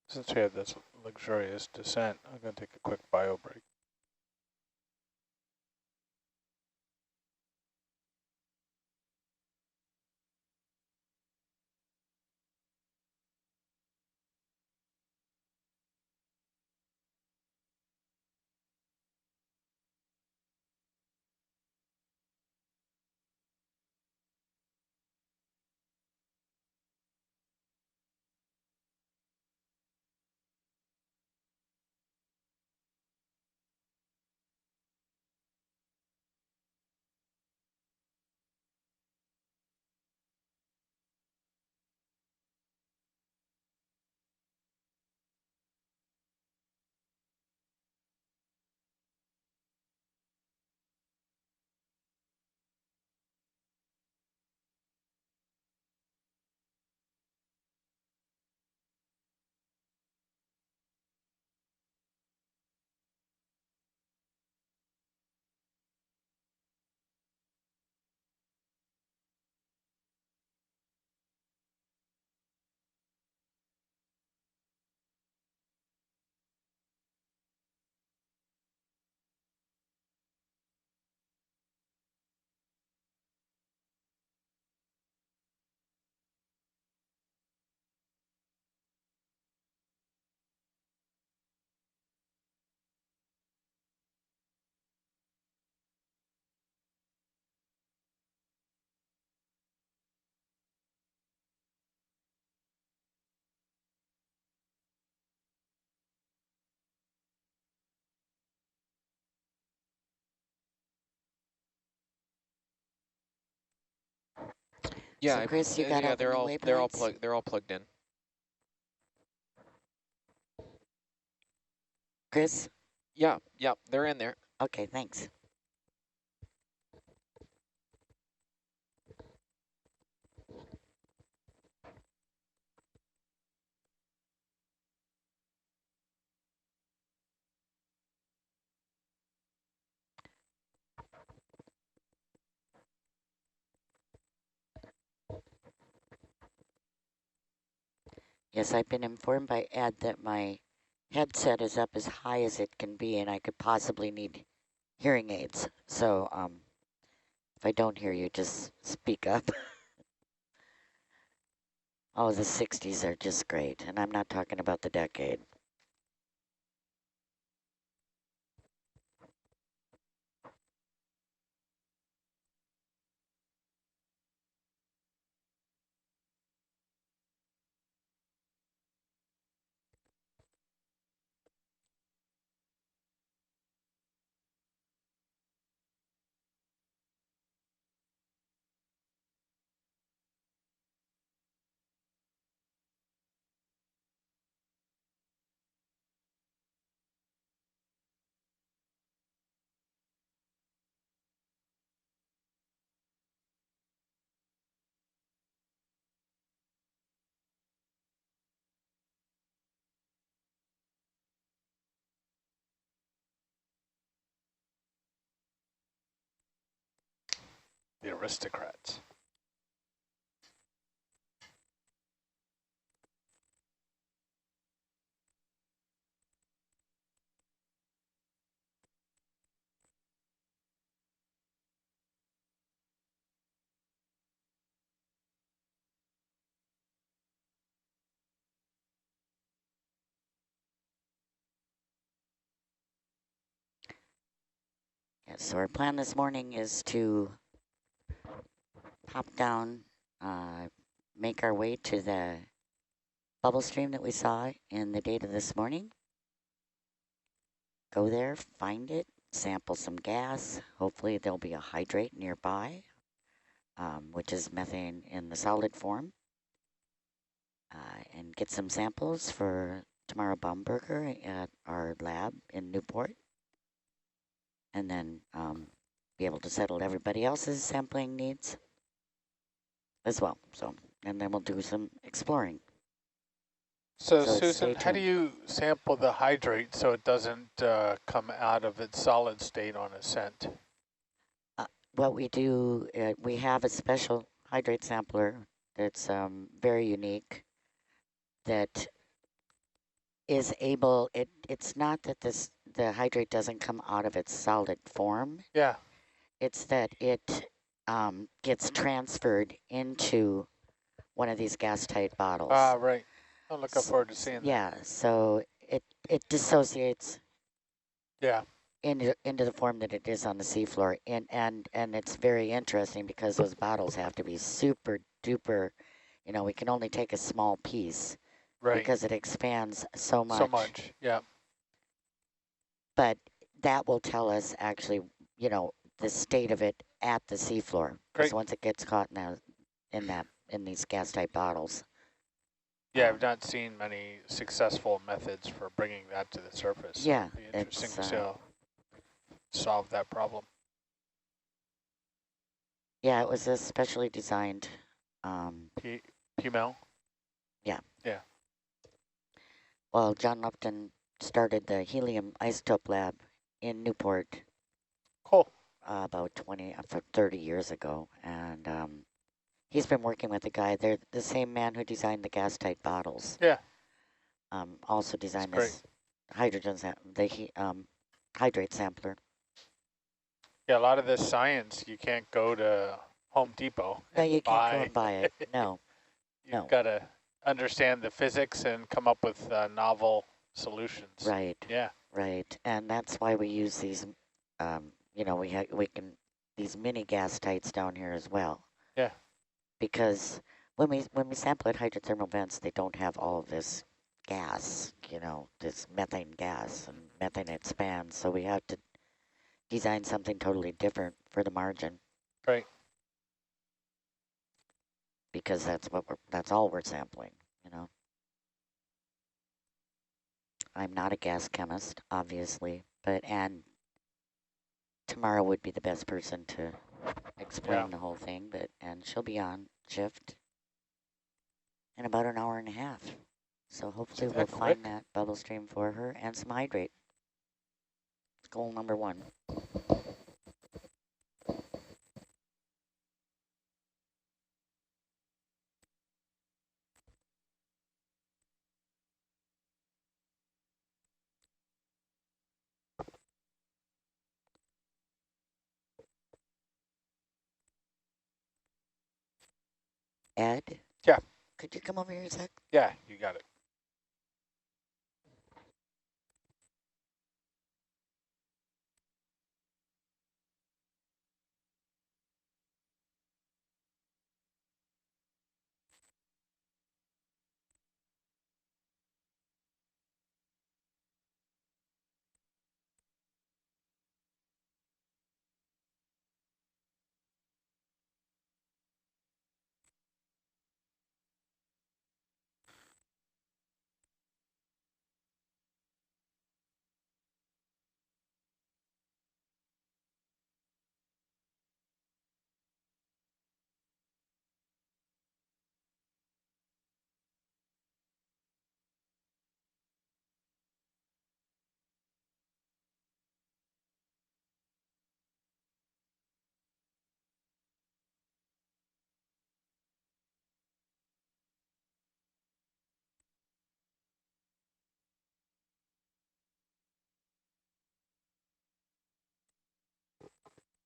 Since we have this luxurious descent, I'm going to take a quick bio break. Yeah, So Chris, you got yeah, all the new waypoints? they're all plugged in. Chris? Yeah, they're in there. Okay, thanks. Yes, I've been informed by Ed that my headset is up as high as it can be and I could possibly need hearing aids. So if I don't hear you, just speak up. Oh, the 60s are just great. And I'm not talking about the decade. The aristocrats. Yeah, so our plan this morning is to pop down, make our way to the bubble stream that we saw in the data this morning. Go there, find it, sample some gas. Hopefully there'll be a hydrate nearby, which is methane in the solid form. And get some samples for tomorrow Baumberger at our lab in Newport. And then be able to settle everybody else's sampling needs as well. So, and then we'll do some exploring. So So Susan, stay how do tuned. you sample the hydrate so it doesn't come out of its solid state on ascent? What we do, we have a special hydrate sampler that's very unique that is able, it's not that the hydrate doesn't come out of its solid form. Yeah. It's that it gets transferred into one of these gas tight bottles. Ah, right. I'm looking forward to seeing that. Yeah, so it dissociates Yeah. into the form that it is on the seafloor, and it's very interesting because those bottles have to be super duper. You know, we can only take a small piece Right. because it expands so much. So much. Yeah. But that will tell us actually, you know, the state of it at the seafloor. Because Great. once it gets caught in these gas type bottles. Yeah, I've not seen many successful methods for bringing that to the surface. So Yeah, it'd be interesting it's to solve that problem. yeah, it was a specially designed. PML? Yeah. Yeah. Well, John Lupton started the helium isotope lab in Newport. Cool. About 30 years ago, and he's been working with a guy. They're the same man who designed the gas tight bottles. Yeah. Also designed That's this hydrogen hydrate sampler. Yeah, a lot of this science, you can't go to Home Depot. No, you can't go buy. and buy it. No. You've got to understand the physics and come up with novel solutions. Right. Yeah. Right, and that's why we use these. You know, we can these mini gas tights down here as well. Yeah. Because when we sample at hydrothermal vents, they don't have all of this gas. You know, this methane gas, and methane expands. So we have to design something totally different for the margin. Right. Because that's all we're sampling. You know. I'm not a gas chemist, obviously, and Tamara would be the best person to explain the whole thing, and she'll be on shift in about an hour and a half. So hopefully we'll find that bubble stream for her and some hydrate. Goal number 1. Ed? Yeah. Could you come over here a sec? Yeah, you got it.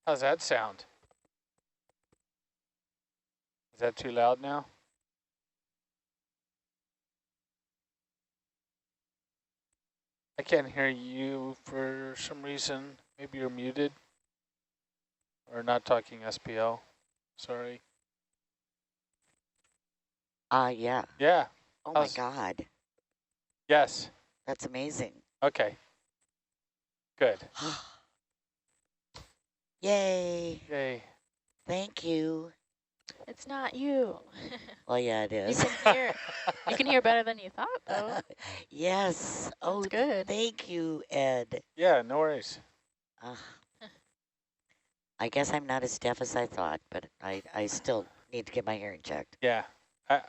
How's that sound? Is that too loud now? I can't hear you for some reason. Maybe you're muted or not talking SPL. Sorry. Yeah. Yeah. Oh my God. Yes. That's amazing. Okay. Good. Yay. Yay. Thank you. It's not you. Well, yeah, it is. You can hear better than you thought, though. Yes. Oh, that's good. Thank you, Ed. Yeah, no worries. I guess I'm not as deaf as I thought, but I still need to get my hearing checked. Yeah.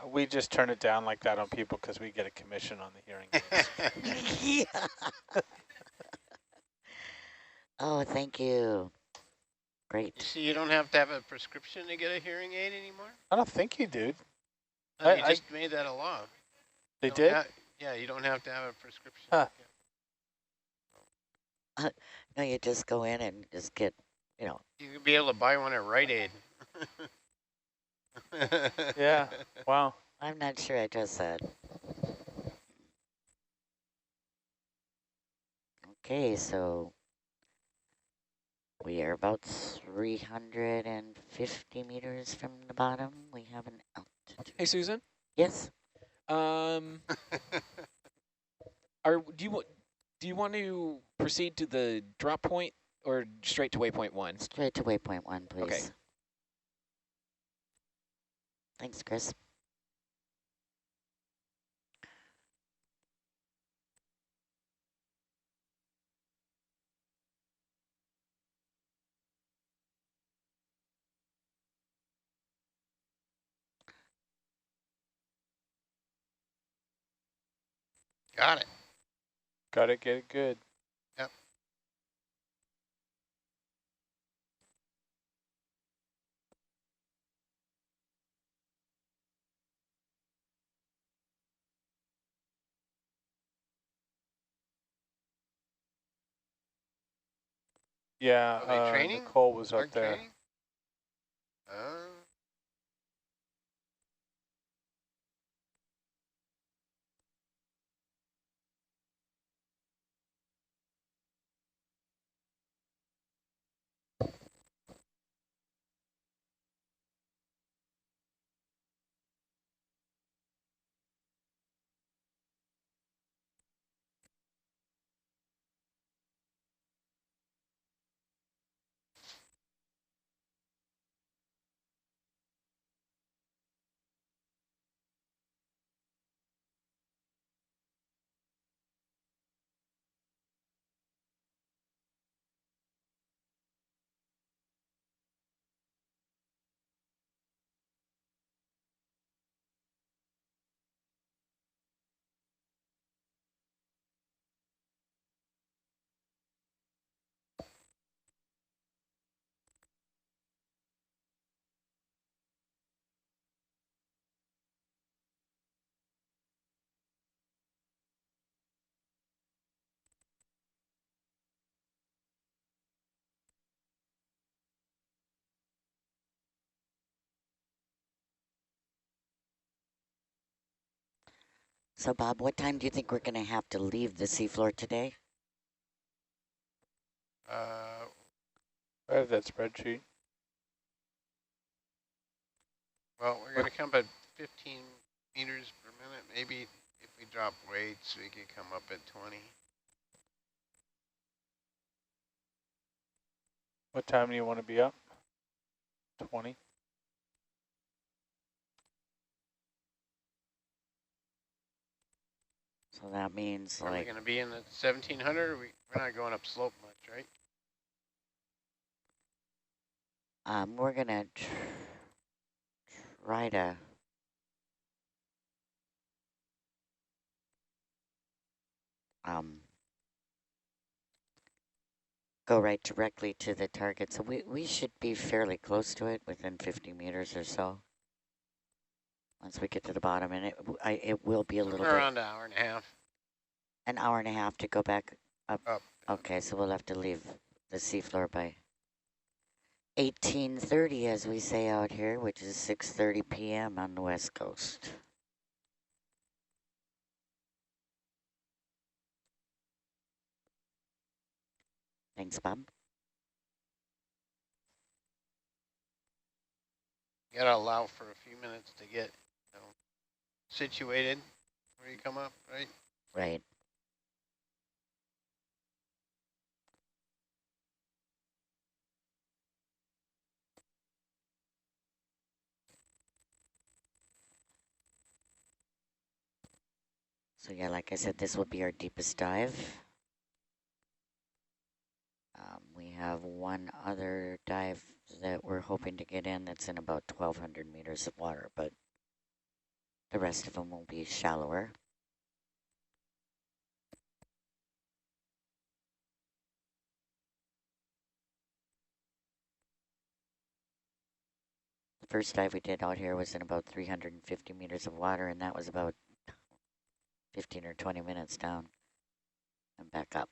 We just turn it down like that on people because we get a commission on the hearing aids. Yeah. Oh, thank you. Great. You see, you don't have to have a prescription to get a hearing aid anymore? I don't think you do. You just made that a law. They did? Yeah, you don't have to have a prescription. Huh. No, you just go in and just get, you know. You could be able to buy one at Rite Aid. Yeah, wow. I'm not sure I trust that. Okay, so we are about 350 meters from the bottom. We have an altitude. Hey, Susan. Yes. Do you want to proceed to the drop point or straight to waypoint 1? Straight to waypoint 1, please. Okay. Thanks, Chris. Got it. Gotta get it good. Yep. Yeah, Are they training? Nicole was Hard up there. training? So, Bob, what time do you think we're going to have to leave the seafloor today? I have that spreadsheet. Well, we're going to come at 15 meters per minute. Maybe if we drop weights, we could come up at 20. What time do you want to be up? 20? So that means Are we like, going to be in the 1700? We're not going up slope much, right? we're going to try to go right directly to the target. So we should be fairly close to it, within 50 meters or so. Once we get to the bottom, and it will be a little bit. Around an hour and a half. An hour and a half to go back up. Up. Okay, so we'll have to leave the seafloor by 18:30, as we say out here, which is 6:30 p.m. on the West Coast. Thanks, Bob. You got to allow for a few minutes to get situated where you come up, right? Right. So yeah, like I said, this will be our deepest dive. We have one other dive that we're hoping to get in that's in about 1,200 meters of water, but the rest of them will be shallower. The first dive we did out here was in about 350 meters of water, and that was about 15 or 20 minutes down and back up.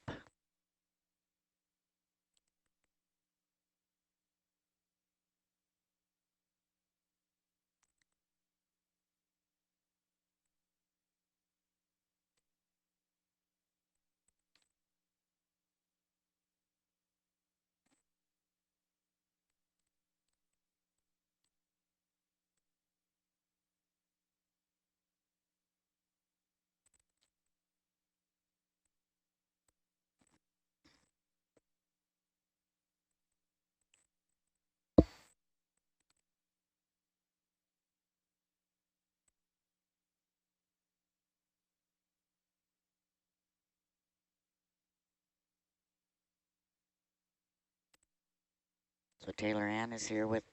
So Taylor Ann is here with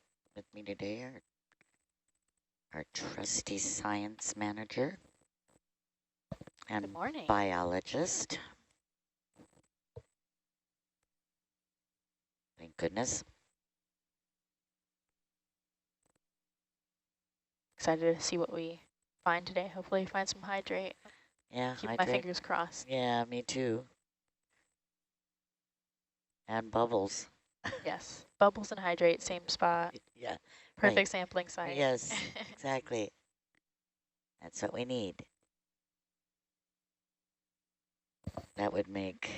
me today, our trusty science manager and Good morning. biologist. Thank goodness. Excited to see what we find today. Hopefully find some hydrate. Yeah, Keep my hydrate. fingers crossed. Yeah, me too. And bubbles. Yes, bubbles and hydrate, same spot. Yeah. Perfect right. sampling site. Yes, exactly. That's what we need. That would make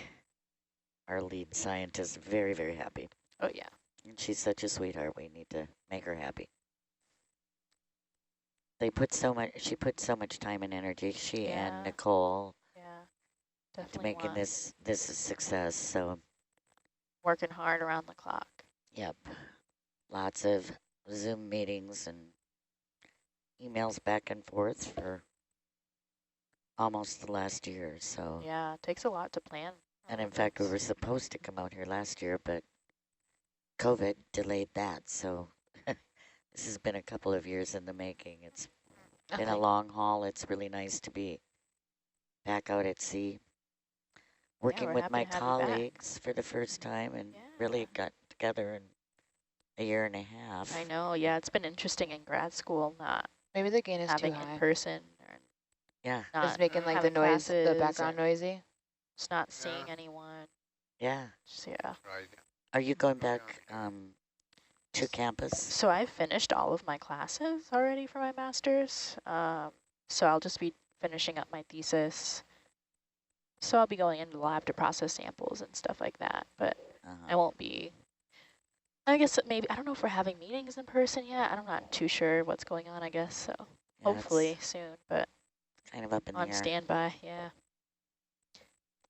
our lead scientist very, very happy. Oh yeah. And she's such a sweetheart. We need to make her happy. They put so much. She put so much time and energy. She and Yeah. Nicole Yeah, to definitely making this a success. So working hard around the clock. yep, lots of Zoom meetings and emails back and forth for almost the last year. So Yeah, it takes a lot to plan. and in fact, we were supposed to come out here last year, but COVID delayed that. So this has been a couple of years in the making. It's been a long haul. It's really nice to be back out at sea, working we're with happy my to have you back. colleagues for the first time and really got together in a year and a half. I know, yeah, it's been interesting in grad school not Maybe the gain is too having high. in person or Yeah, not It's making like the having noise, the classes background and noisy. just not seeing anyone. yeah. Just, yeah. Right. Are you going back to campus? So I've finished all of my classes already for my master's. So I'll just be finishing up my thesis. So I'll be going into the lab to process samples and stuff like that, but I won't be, I guess maybe, I don't know if we're having meetings in person yet. I'm not too sure what's going on, I guess. So Yeah, hopefully soon, but kind of up in the on air. standby, yeah.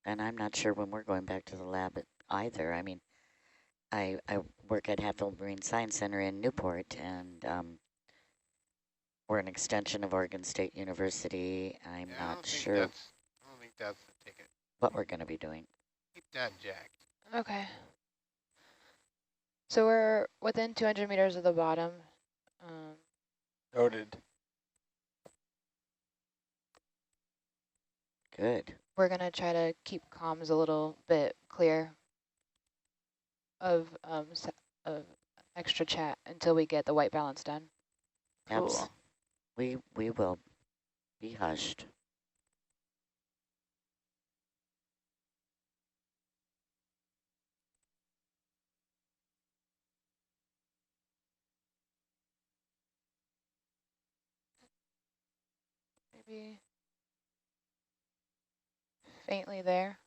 And I'm not sure when we're going back to the lab either. I mean, I work at Hatfield Marine Science Center in Newport, and we're an extension of Oregon State University. I'm not sure I don't think that's the ticket. what we're going to be doing. Keep that jacked. Okay. So we're within 200 meters of the bottom. Noted. Good. We're going to try to keep comms a little bit clear of extra chat until we get the white balance done. Cool. We will be hushed. Maybe faintly there.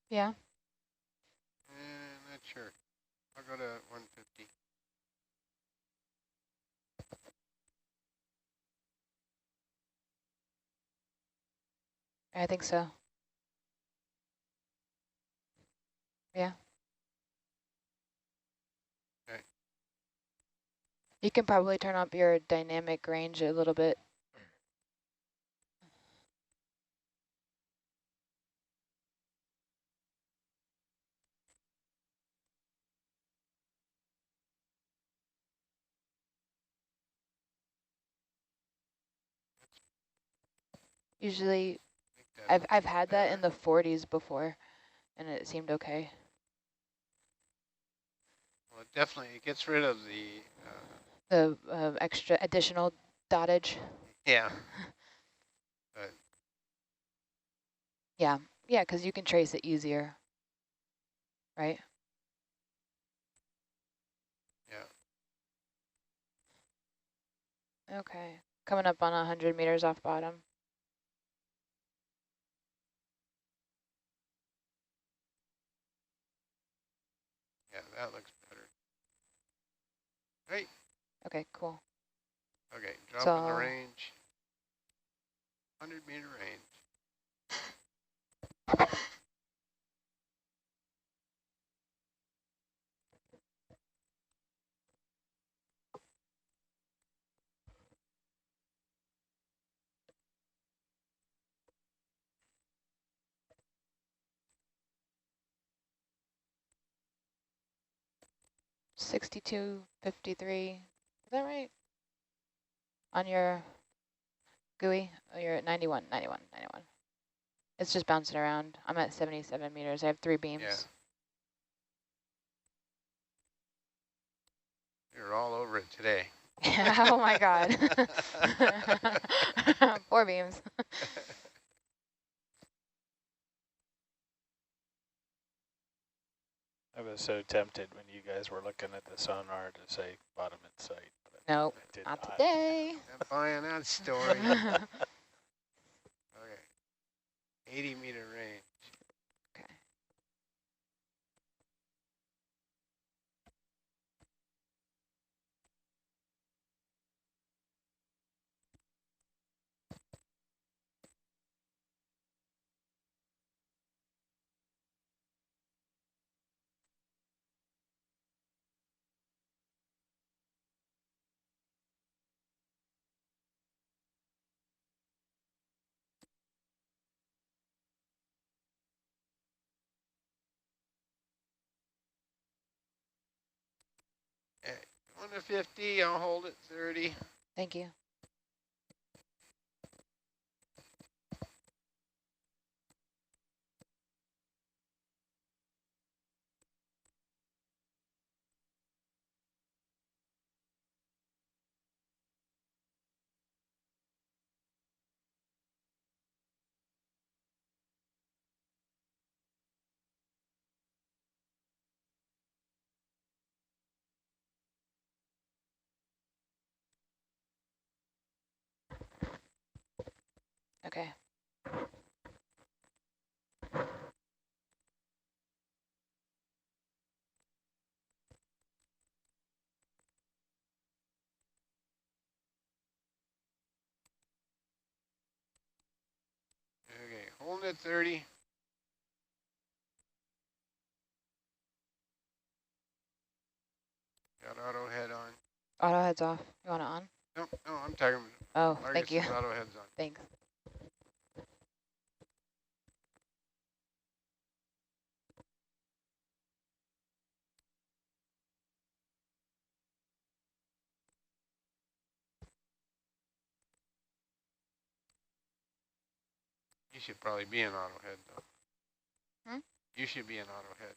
Yeah. Not sure. I'll go to 150. I think so. Yeah. Okay. You can probably turn up your dynamic range a little bit. Usually, I've had that in the 40s before, and it seemed okay. Well, it definitely, it gets rid of the The extra additional dottage. Yeah. But Yeah, because you can trace it easier, right? yeah. Okay, coming up on 100 meters off bottom. Yeah, that looks better. Right. Okay, cool. Okay, drop in the So range. 100-meter range. 62.53, is that right? On your GUI, oh, you're at 91. It's just bouncing around. I'm at 77 meters. I have 3 beams. Yeah. You're all over it today. Oh my God. 4 beams. I was so tempted when you guys were looking at the sonar to say bottom in sight. But Nope, I did not today. Not buying that story. Okay. 80-meter range. Okay. Okay. 1 to 50, I'll hold it 30. Thank you. Okay. Okay, hold it 30. Got auto head on. Auto heads off. You want it on? No, I'm talking. Oh, Argus thank you. is auto heads on. Thanks. You should probably be an auto head though. Hmm? You should be an auto head.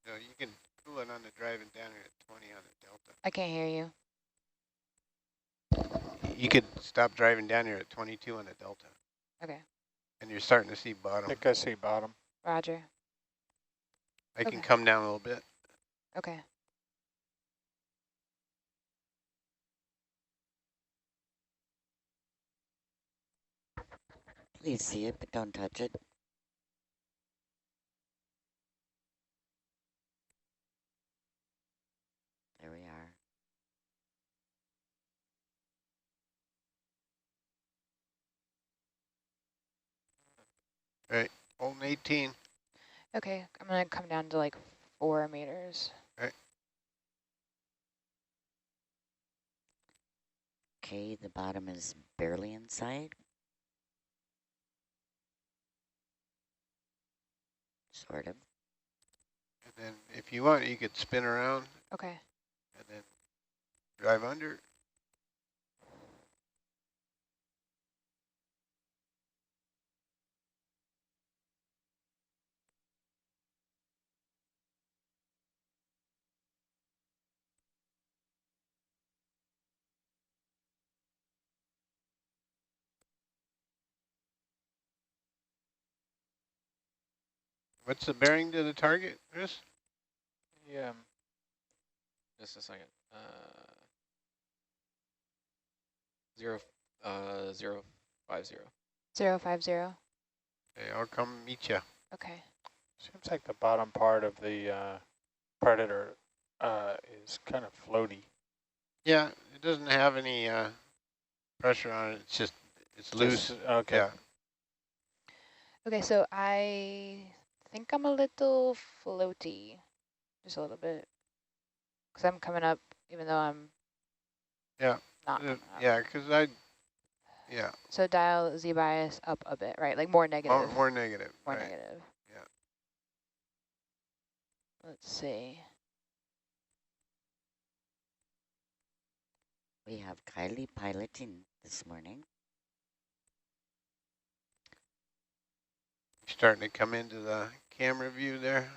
No, you can cool it on the driving down here at 20 on the Delta. I can't hear you. You could stop driving down here at 22 on the Delta. Okay. And you're starting to see I bottom. think I see bottom. Roger. I can Okay. come down a little bit. Okay. Please see it, but don't touch it. 18. Okay, I'm gonna come down to like 4 meters. Okay, the bottom is barely in sight. Sort of. And then if you want, you could spin around Okay. and then drive under. What's the bearing to the target, Chris? Yeah. Just a second. 050. 050. Okay, I'll come meet you. Okay. Seems like the bottom part of the Predator is kind of floaty. Yeah, it doesn't have any pressure on it. It's just, it's loose. Okay. Yeah. Okay, so I think I'm a little floaty. Just a little bit. Because I'm coming up, even though I'm Yeah. not coming up. Yeah, because yeah. So dial Z bias up a bit, right? Like more negative. More negative. More right. negative. Yeah. Let's see. We have Kylie piloting this morning. Starting to come into the camera view there.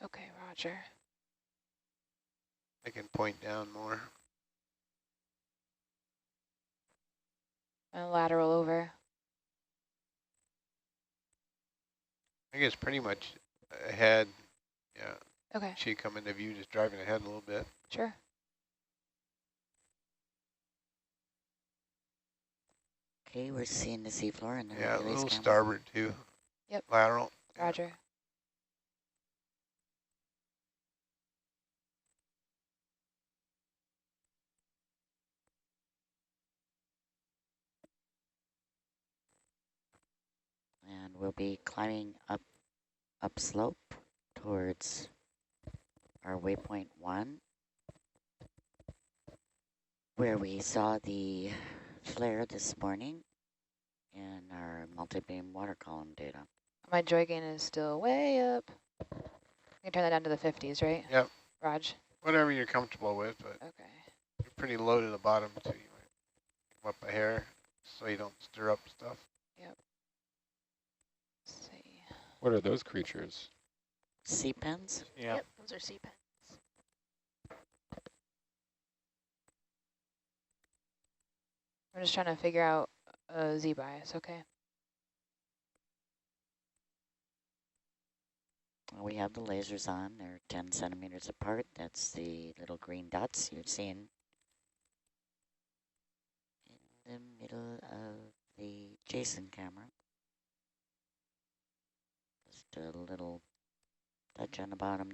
Okay, roger. I can point down more. And lateral over. I guess pretty much ahead. Yeah. Okay, She come into view just driving ahead a little bit. sure. Okay, we're seeing the seafloor and the Yeah, a Hercules little camera. starboard too. Yep. Lateral. Roger. And we'll be climbing upslope towards our waypoint 1, where we saw the flare this morning in our multi-beam water column data. My joy gain is still way up. I can turn that down to the 50s, right? Yep. Raj. Whatever you're comfortable with, but Okay. you're pretty low to the bottom too. You might come up a hair so you don't stir up stuff. Yep. Let's see. What are those creatures? Sea pens? Yeah. Yep, those are sea pens. I'm just trying to figure out Z bias, okay? We have the lasers on. They're 10 centimeters apart. That's the little green dots you're seeing in the middle of the Jason camera. Just a little touch on the bottom